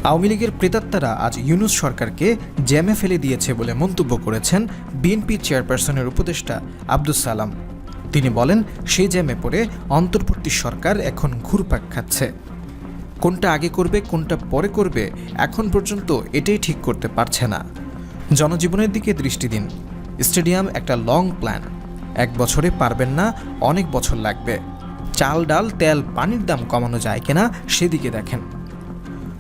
আওয়ামী লীগের প্রেতাত্মারা আজ ইউনূস সরকারকে জ্যামে ফেলে দিয়েছে বলে মন্তব্য করেছেন বিএনপি চেয়ারপারসনের উপদেষ্টা আব্দুস সালাম। তিনি বলেন, সেই জ্যামে পড়ে অন্তর্বর্তী সরকার এখন ঘুরপাক খাচ্ছে। কোনটা আগে করবে কোনটা পরে করবে এখন পর্যন্ত এটাই ঠিক করতে পারছে না। জনজীবনের দিকে দৃষ্টি দিন। স্টেডিয়াম একটা লং প্ল্যান, 1 বছরে পারবেন না, অনেক বছর লাগবে। চাল ডাল তেল পানির দাম কমানো যায় কিনা সেদিকে দেখেন।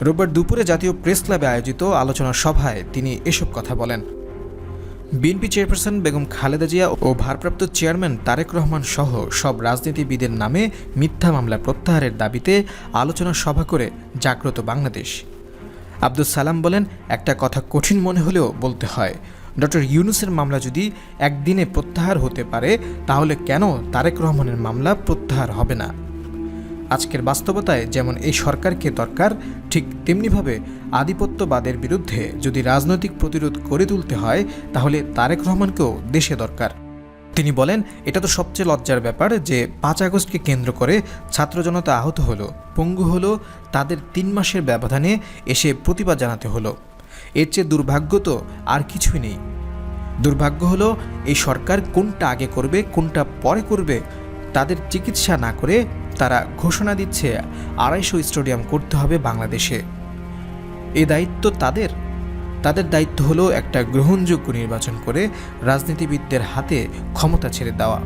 রোববার দুপুরে জাতীয় প্রেস ক্লাবে আয়োজিত আলোচনা সভায় তিনি এসব কথা বলেন। বিএনপি চেয়ারপারসন বেগম খালেদা জিয়া ও ভারপ্রাপ্ত চেয়ারম্যান তারেক রহমান সহ সব রাজনীতিবিদের নামে মিথ্যা মামলা প্রত্যাহারের দাবিতে আলোচনা সভা করে জাগ্রত বাংলাদেশ। আব্দুস সালাম বলেন, একটা কথা কঠিন মনে হলেও বলতে হয়, ডক্টর ইউনূসের মামলা যদি একদিনে প্রত্যাহার হতে পারে তাহলে কেন তারেক রহমানের মামলা প্রত্যাহার হবে না? আজকের বাস্তবতায় যেমন এই সরকারকে দরকার, ঠিক তেমনিভাবে আধিপত্যবাদের বিরুদ্ধে যদি রাজনৈতিক প্রতিরোধ গড়ে তুলতে হয় তাহলে তারেক রহমানকেও দেশে দরকার। তিনি বলেন, এটা তো সবচেয়ে লজ্জার ব্যাপার যে 5 আগস্টকে কেন্দ্র করে ছাত্র জনতা আহত হলো, পঙ্গু হলো, তাদের 3 মাসের ব্যবধানে এসে প্রতিবাদ জানাতে হলো। এর চেয়ে দুর্ভাগ্য তো আর কিছুই নেই। দুর্ভাগ্য হলো এই সরকার কোনটা আগে করবে কোনটা পরে করবে তাদের চিকিৎসা না করে তারা ঘোষণা দিচ্ছে 250 স্টেডিয়াম করতে হবে বাংলাদেশে। এ দায়িত্ব তাদের দায়িত্ব হলো একটা গ্রহণযোগ্য নির্বাচন করে রাজনীতিবিদদের হাতে ক্ষমতা ছেড়ে দেওয়া।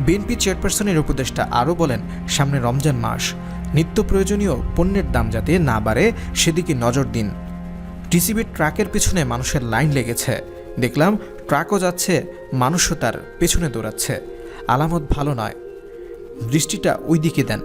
বিএনপি চেয়ারপারসনের উপদেষ্টা আরও বলেন, সামনে রমজান মাস, নিত্য প্রয়োজনীয় পণ্যের দাম যাতে না বাড়ে সেদিকে নজর দিন। টিসিবির ট্রাকের পেছনে মানুষের লাইন লেগেছে, দেখলাম ট্রাকও যাচ্ছে, মানুষও তার পেছনে দৌড়াচ্ছে। আলামত ভালো নয়, দৃষ্টিটা ওই দিকে দেন।